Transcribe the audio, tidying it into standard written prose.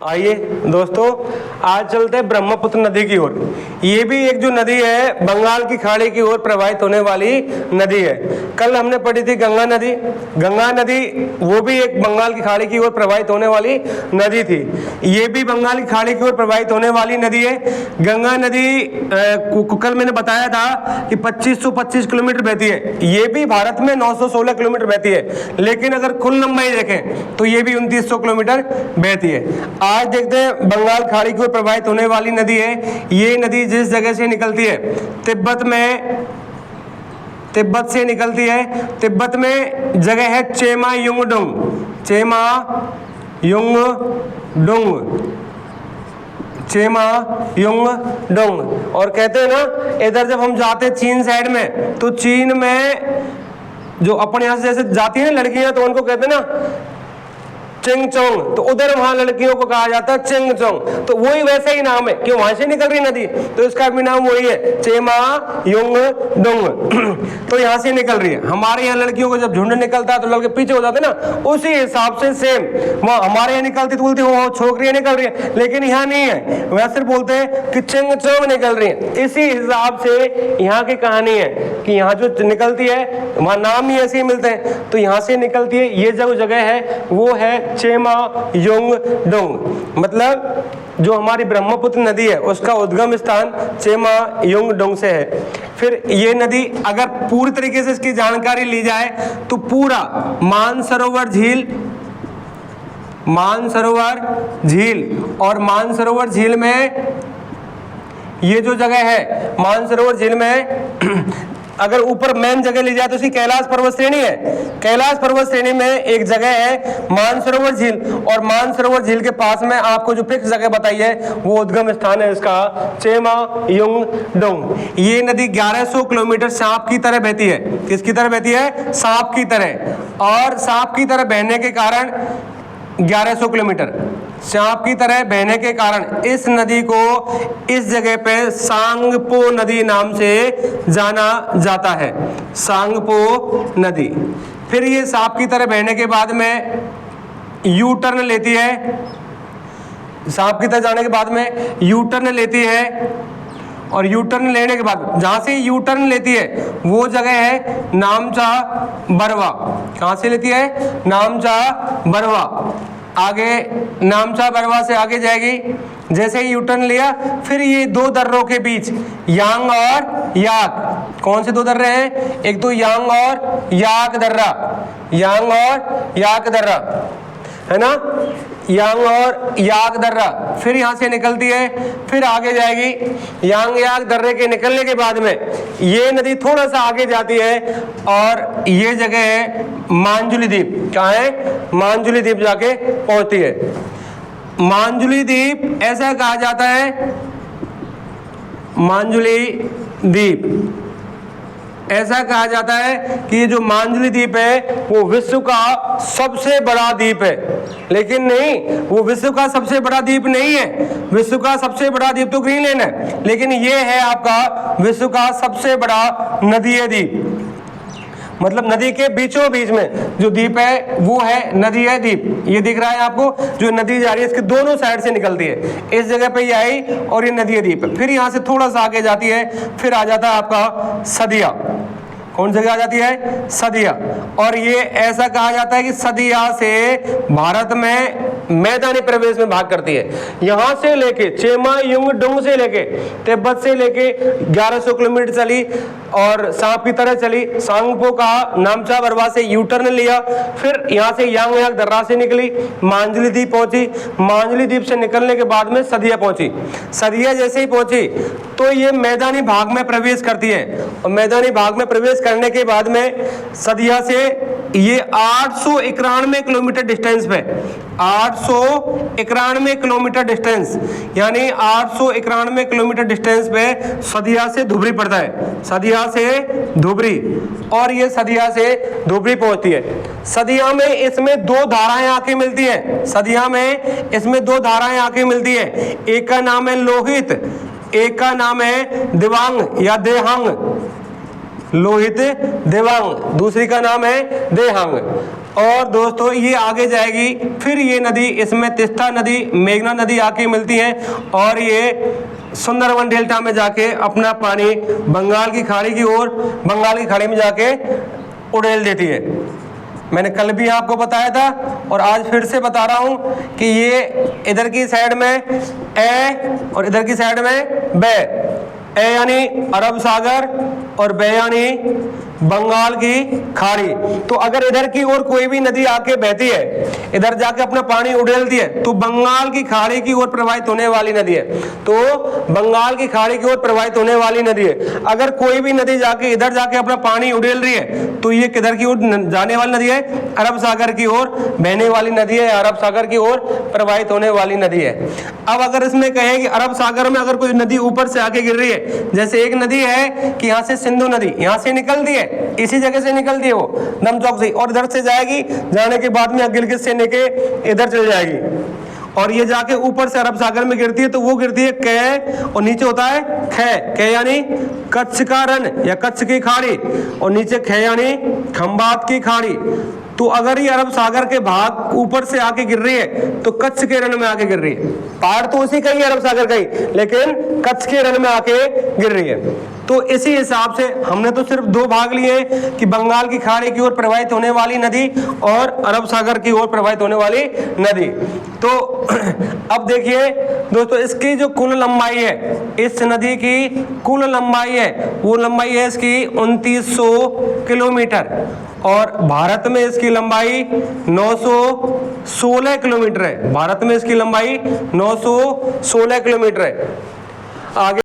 आइए दोस्तों, आज चलते हैं ब्रह्मपुत्र नदी की ओर। ये भी एक जो नदी है बंगाल की खाड़ी की ओर प्रवाहित होने वाली नदी है। कल हमने पढ़ी थी गंगा नदी। गंगा नदी वो भी एक बंगाल की खाड़ी की ओर प्रवाहित होने वाली नदी थी। ये भी बंगाल की खाड़ी की ओर प्रवाहित होने वाली नदी है। गंगा नदी कल मैंने बताया था कि 2525 किलोमीटर बहती है। ये भी भारत में 916 किलोमीटर बहती है, लेकिन अगर कुल लंबाई देखें तो ये भी 2900 किलोमीटर बहती है। आज देखते हैं बंगाल खाड़ी की ओर प्रवाहित होने वाली नदी है। ये नदी जिस जगह से निकलती है तिब्बत से निकलती है। तिब्बत में जगह है चेमायुंगडुंग। चेमायुंगडुंग। और कहते हैं ना, इधर जब हम जाते हैं चीन साइड में, तो चीन में जो अपने यहाँ से जैसे जाती है लड़कियां, तो उनको कहते हैं ना चिंगचोंग, तो उधर वहां लड़कियों को कहा जाता है चिंगचोंग। तो वही वैसे ही नाम है कि वहां से निकल रही नदी, तो इसका भी नाम वही है, चेमायुंगडुंग। तो यहाँ से निकल रही है। हमारे यहाँ लड़कियों को जब झुंड निकलता है तो लड़के पीछे हो जाते ना, उसी हिसाब से सेम वहां हमारे यहाँ निकलती तो बोलते हो छोकरियां निकल रही है, लेकिन यहाँ नहीं है, वैसे बोलते हैं कि चिंगचोंग निकल रही है। इसी हिसाब से यहाँ की कहानी है कि यहाँ जो निकलती है वहां नाम ही ऐसे ही मिलते हैं। तो यहाँ से निकलती है, ये जो जगह है वो है चेमायुंगडुंग। मतलब जो हमारी ब्रह्मपुत्र नदी है उसका उद्गम स्थान चेमायुंगडुंग से है। फिर ये नदी अगर पूरी तरीके से इसकी जानकारी ली जाए तो पूरा मानसरोवर झील और मानसरोवर झील में ये जो जगह है, मानसरोवर झील में अगर ऊपर मेन जगह ली जाए तो इसकी कैलाश पर्वत श्रेणी है। कैलाश पर्वत श्रेणी में एक जगह है मानसरोवर झील, और मानसरोवर झील के पास में आपको जो फिक्स जगह बताई है वो उद्गम स्थान है इसका चेमायुंगडुंग। ये नदी 1100 किलोमीटर सांप की तरह बहती है। किसकी तरह बहती है? सांप की तरह। और सांप की तरह बहने के कारण 1100 किलोमीटर सांप की तरह बहने के कारण इस नदी को इस जगह पे सांगपो नदी नाम से जाना जाता है, सांगपो नदी। फिर ये सांप की तरह बहने के बाद में यू टर्न लेती है, सांप की तरह जाने के बाद में यू टर्न लेती है, और यू टर्न लेने के बाद जहां से यू टर्न लेती है वो जगह है नामचा बरवा। कहां से लेती है? नामचा बरवा। आगे नामचा बरवा से आगे जाएगी। जैसे ही यू टर्न लिया, फिर ये दो दर्रों के बीच यांग और याक, कौन से दो दर्रे हैं? एक तो यांग और याक दर्रा, यांग और याक दर्रा है ना, यांग और याक दर्रा। फिर यहाँ से निकलती है, फिर आगे जाएगी। यांग याक दर्रे के निकलने के बाद में ये नदी थोड़ा सा आगे जाती है, और ये जगह है मांजुली द्वीप। क्या है? मांजुली द्वीप जाके पहुंचती है। मांजुली द्वीप ऐसा कहा जाता है, मांजुली द्वीप ऐसा कहा जाता है कि ये जो मांजुली द्वीप है वो विश्व का सबसे बड़ा द्वीप है। लेकिन नहीं, वो विश्व का सबसे बड़ा द्वीप नहीं है। विश्व का सबसे बड़ा द्वीप तो ग्रीनलैंड है, लेकिन ये है आपका विश्व का सबसे बड़ा नदीय द्वीप। मतलब नदी के बीचों बीच में जो द्वीप है वो है नदीय द्वीप। ये दिख रहा है आपको, जो नदी जा रही है इसके दोनों साइड से निकलती है। इस जगह पे ये आई और ये नदीय द्वीप है। फिर यहाँ से थोड़ा सा आगे जाती है, फिर आ जाता है आपका सदिया। कौन जगह आ जाती है? सदिया। और ये ऐसा कहा जाता है कि सदिया से भारत में मैदानी प्रवेश में भाग करती है। यहाँ से लेके चेमायुंगडुंग से लेके तिब्बत से लेके 1100 किलोमीटर चली और सांप की तरह चली। सांगपो का नामचा बरवा से यू टर्न लिया, फिर यहाँ से यांग याक दर्रा से निकली, मांजुली द्वीप पहुंची। मांजुली द्वीप से निकलने के बाद में सदिया पहुंची। सदिया जैसे ही पहुंची तो ये मैदानी भाग में प्रवेश करती है, और मैदानी भाग में प्रवेश करने के बाद में सदिया से ये 891 किलोमीटर डिस्टेंस पे, 891 किलोमीटर डिस्टेंस, यानी 891 किलोमीटर डिस्टेंस पे सदिया से धुबरी पड़ता है। सदिया से धुबरी, और ये सदिया से धुबरी पहुंचती है। सदिया में इसमें दो धाराएं आके मिलती हैं। सदिया में इसमें दो धाराएं आके मिलती हैं। एक का नाम है लोहित, एक का नाम है दिवांग या देहांग। लोहित देवांग, दूसरी का नाम है देहांग। और दोस्तों ये आगे जाएगी, फिर ये नदी, इसमें तिस्ता नदी, मेघना नदी आके मिलती हैं और ये सुंदरवन डेल्टा में जाके अपना पानी बंगाल की खाड़ी की ओर, बंगाल की खाड़ी में जाके उड़ेल देती है। मैंने कल भी आपको बताया था और आज फिर से बता रहा हूं कि ये इधर की साइड में ए और इधर की साइड में बे। ए यानी अरब सागर और बे यानी बंगाल की खाड़ी। तो अगर इधर की ओर कोई भी नदी आके बहती है, इधर जाके अपना पानी उड़ेलती है, तो बंगाल की खाड़ी की ओर प्रवाहित होने वाली नदी है। तो बंगाल की खाड़ी की ओर प्रवाहित होने वाली नदी है। अगर कोई भी नदी जाके इधर जाके अपना पानी उड़ेल रही है, तो ये किधर की ओर जाने वाली नदी है? अरब सागर की ओर बहने वाली नदी है, अरब सागर की ओर प्रवाहित होने वाली नदी है। अब अगर इसमें कहे कि अरब सागर में अगर कोई नदी ऊपर से आके गिर रही है, जैसे एक नदी है कि यहाँ से सिंधु नदी यहाँ से निकलती है, इसी जगह से निकलती है वो नमचौक से, और इधर से जाएगी, जाने के बाद में गिलगित से लेके इधर चल जाएगी और ये जाके ऊपर से अरब सागर में गिरती है। तो वो गिरती है कै और नीचे होता है खे। कै यानी कच्छ का रण या कच्छ की खाड़ी और नीचे खे यानी खंबात की खाड़ी। तो अगर ये अरब सागर के भाग ऊपर से आके गिर रही है तो कच्छ के रण में आके गिर रही है। पहाड़ तो उसी का ही अरब सागर का ही, लेकिन कच्छ के रण में आके गिर रही है। तो इसी हिसाब से हमने तो सिर्फ दो भाग लिए कि बंगाल की खाड़ी की ओर प्रवाहित होने वाली नदी और अरब सागर की ओर प्रवाहित होने वाली नदी। तो अब देखिए दोस्तों, इसकी जो कुल लंबाई है, इस नदी की कुल लंबाई है, वो लंबाई है इसकी 2900 किलोमीटर और भारत में इसकी लंबाई 916 किलोमीटर है। भारत में इसकी लंबाई 916 किलोमीटर है। आगे